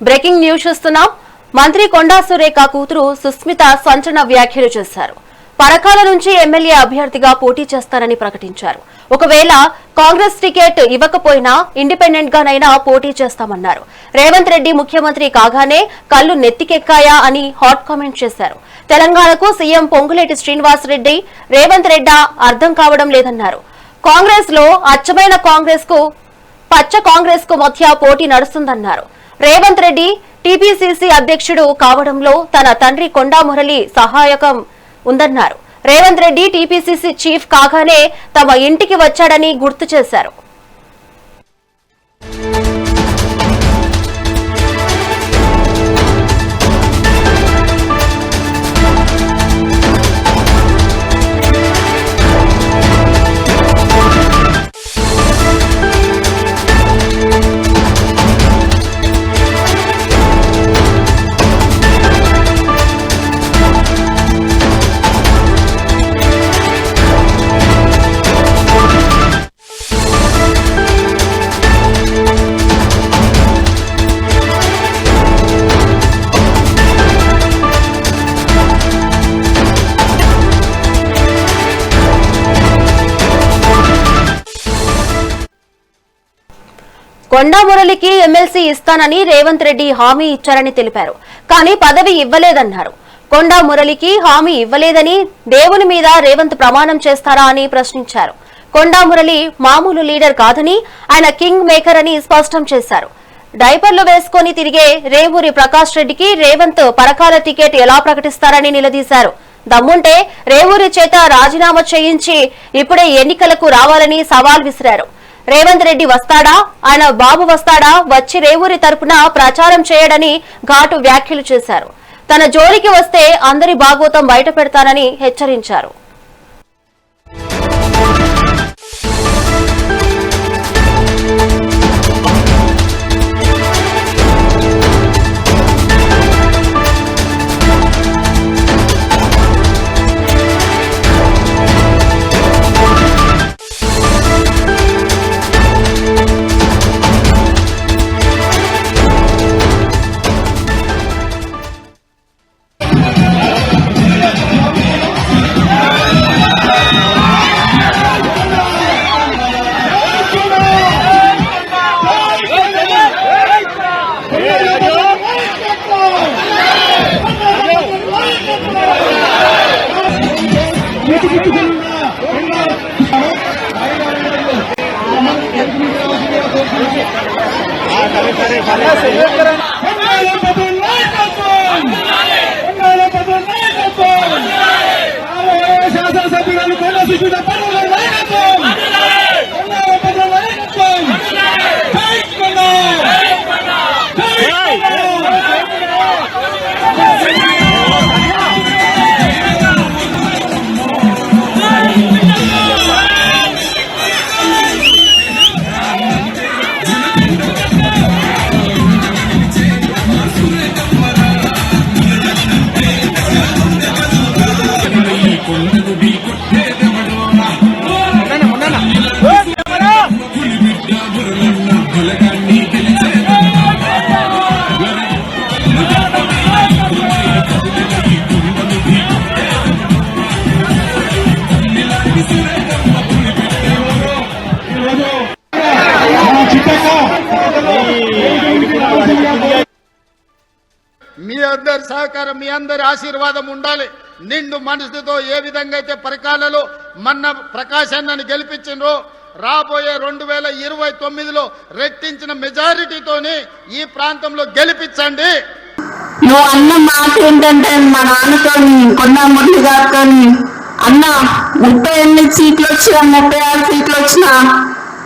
Breaking news చూస్తున్నాం. మంత్రి కొండా సురేఖ కూతురు సుస్మిత సంచలన వ్యాఖ్యలు చేశారు. పరకాల నుంచి ఎమ్మెల్యే అభ్యర్థిగా పోటీ చేస్తారని ప్రకటించారు. ఒకవేళ కాంగ్రెస్ టికెట్ ఇవ్వకపోయినా ఇండిపెండెంట్ గానైనా పోటీ చేస్తామన్నారు. రేవంత్ రెడ్డి ముఖ్యమంత్రి కాగానే కళ్ళు నెత్తికెక్కాయా అని హాట్ కామెంట్ చేశారు. తెలంగాణకు సీఎం పొంగులేటి శ్రీనివాసరెడ్డి రేవంత్ రెడ్డి అర్థం కావడం లేదన్నారు. కాంగ్రెస్ లో అచ్చమైన కాంగ్రెస్ కు పచ్చ కాంగ్రెస్ కు మధ్య పోటీ నడుస్తుందన్నారు. రేవంత్ రెడ్డి టీపీసీసీ అధ్యక్షుడు కావడంలో తన తండ్రి కొండా మురళి సహాయకం ఉందన్నారు. రేవంత్ రెడ్డి టీపీసీసీ చీఫ్ కాగానే తమ ఇంటికి వచ్చాడని గుర్తు చేశారు. కొండా మురళికి ఎమ్మెల్సీ ఇస్తానని రేవంత్ రెడ్డి హామీ ఇచ్చారని తెలిపారు. కానీ పదవి ఇవ్వలేదన్నారు. కొండా మురళికి హామీ ఇవ్వలేదని దేవుని మీద రేవంత్ ప్రమాణం చేస్తారా అని ప్రశ్నించారు. కొండా మురళి మామూలు లీడర్ కాదని ఆయన కింగ్ మేకర్ అని స్పష్టం చేశారు. డైపర్లు వేసుకుని తిరిగే రేవూరి ప్రకాష్ రెడ్డికి రేవంత్ పరకాల టికెట్ ఎలా ప్రకటిస్తారని నిలదీశారు. దమ్ముంటే రేవూరి చేత రాజీనామా చేయించి ఇప్పుడే ఎన్నికలకు రావాలని సవాల్ విసిరారు. రేవంత్ రెడ్డి వస్తాడా, ఆయన బాబు వస్తాడా, వచ్చి రేవూరి తరపున ప్రచారం చేయడని ఘాటు వ్యాఖ్యలు చేశారు. తన జోలికి వస్తే అందరి భాగోతం బయట పెడతానని హెచ్చరించారు. మీ అందరి సహకారం, మీ అందరి ఆశీర్వాదం ఉండాలి. నిండు మనసుతో ఏ విధంగా అయితే పరకాలలో మన్న ప్రకాశాన్ని గెలిపించినో రాబోయే 2029లో రెట్టించిన మెజారిటీతోని ఈ ప్రాంతంలో గెలిపించండి. నువ్వు అన్న మాట ఏంటంటే మా నాన్నతో కొండా మురళి గారితో అన్న 38 సీట్లు వచ్చినా 36 సీట్లు వచ్చినా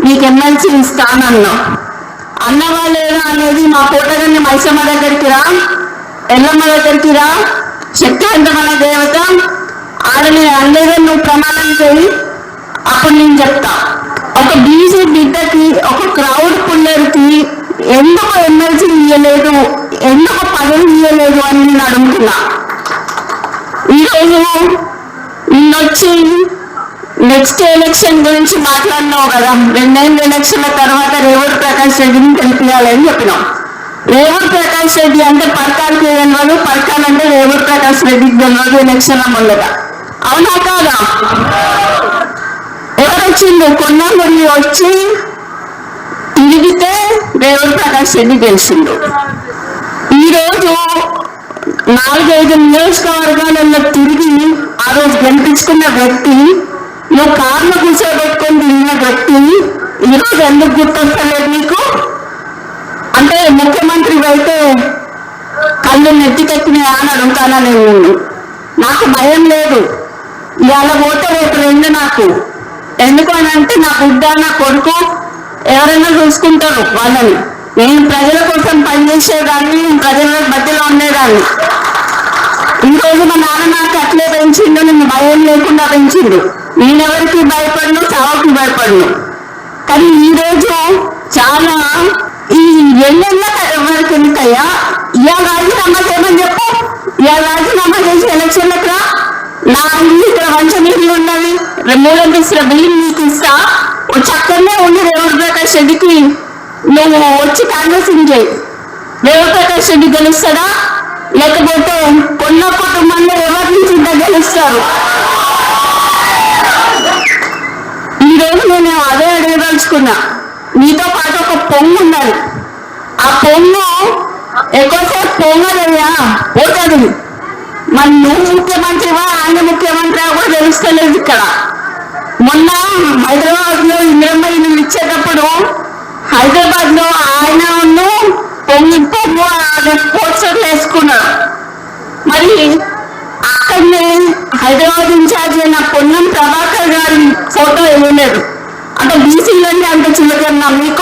నీకు ఎమ్మెల్సీ ఇస్తానన్నా. అన్నవా లేదా అనేది మా కోటగారిని మైసమ్మ దగ్గరికి రా, ఎల్లమ్మ దగ్గరికి రా, శక్తివంతమైన దేవత ఆడని అందరూ నువ్వు ప్రమాణం చేయి, అప్పుడు నేను చెప్తా. ఒక బీసీ బిడ్డకి, ఒక క్రౌడ్ పుల్లర్కి ఎందుకు ఎమ్మెల్సీ ఇవ్వలేదు, ఎందుకు పదవి ఇవ్వలేదు అని నేను అడుగుతున్నా. ఈరోజు నిన్నొచ్చి నెక్స్ట్ ఎలక్షన్ గురించి మాట్లాడినావు కదా, 2 ఎలక్షన్ల తర్వాత రేవంత్ ప్రకాష్ రెడ్డిని గెలిపించాలని చెప్పినాం. రేవూరు ప్రకాష్ రెడ్డి అంటే పరకాలకి తెలియదు, పరకాలంటే రేవూరు ప్రకాష్ రెడ్డికి తెలియదు ఎలక్షన్ ముందర. అవునా కాదా? ఎవరు వచ్చిండు? కొన్నాళ్ళు వచ్చి తిరిగితే రేవూరు ప్రకాష్ రెడ్డి గెలిచిండు. ఈరోజు 4-5 నియోజకవర్గాలలో తిరిగి ఆ రోజు గెలిపించుకున్న వ్యక్తి, నువ్వు కార్లు కూర్చోబెట్టుకొని తిరిగిన వ్యక్తి ఈరోజు ఎందుకు గుర్తొస్తలేదు నీకు? అంటే ముఖ్యమంత్రి అయితే కళ్ళు నెత్తికెక్కినాయా అని అడుగుతానా నేను. నాకు భయం లేదు. ఇవాళ పోతే రేపు 2 నాకు. ఎందుకు అని అంటే నా బిడ్డ నా కొడుకు ఎవరైనా చూసుకుంటారు వాళ్ళని. నేను ప్రజల కోసం పనిచేసేదాన్ని, ప్రజల మధ్యలో ఉండేదాన్ని. ఈరోజు మా నాన్న నాకు అట్లే పెంచిండు, నేను భయం లేకుండా పెంచిండు. నేనెవరికి భయపడను, చావుకి భయపడను. కానీ ఈరోజు చాలా ఈ 2 వరకు ఎందుకయ్యా? ఇవాళ రాజీనామా చేయమని చెప్పు. ఇవాళ రాజీనామా చేసి ఎలక్షన్లకు రా. నా ఇల్లు ఇక్కడ వంచనీళ్ళు ఉన్నది, 3 అంతస్తుల బిల్డింగ్ నీకు ఇస్తా. చక్కనే ఉండి రేవూరు ప్రకాష్ రెడ్డికి నువ్వు వచ్చి కాంగ్రెసింగ్ చేయి. రేవూరు ప్రకాష్ రెడ్డి గెలుస్తాడా? లేకపోతే కొన్న కుటుంబంలో ఎవరి నుంచి గెలుస్తారు? ఈరోజు నేను అదే అడగదలుచుకున్నా. నీతో పాటు ఒక పొంగు ఉండాలి. ఆ పొంగు ఎక్కువసేపు పొంగదయ్యా, పోతుంది. మరి నువ్వు ముఖ్యమంత్రివా ఆయన ముఖ్యమంత్రి కూడా తెలుస్తలేదు ఇక్కడ. మొన్న హైదరాబాద్ లో ఇందిరమ్మ ఇల్లు ఇచ్చేటప్పుడు హైదరాబాద్ లో ఆయన పొంగు పోస్టర్లు వేసుకున్నాడు. మరి అక్కడనే హైదరాబాద్ ఇన్ఛార్జ్ అయిన పొన్నం ప్రభాకర్ గారి ఫోటో ఇవ్వలేదు. అంటే బీసీలన్నీ అంత చిన్నగా మీకు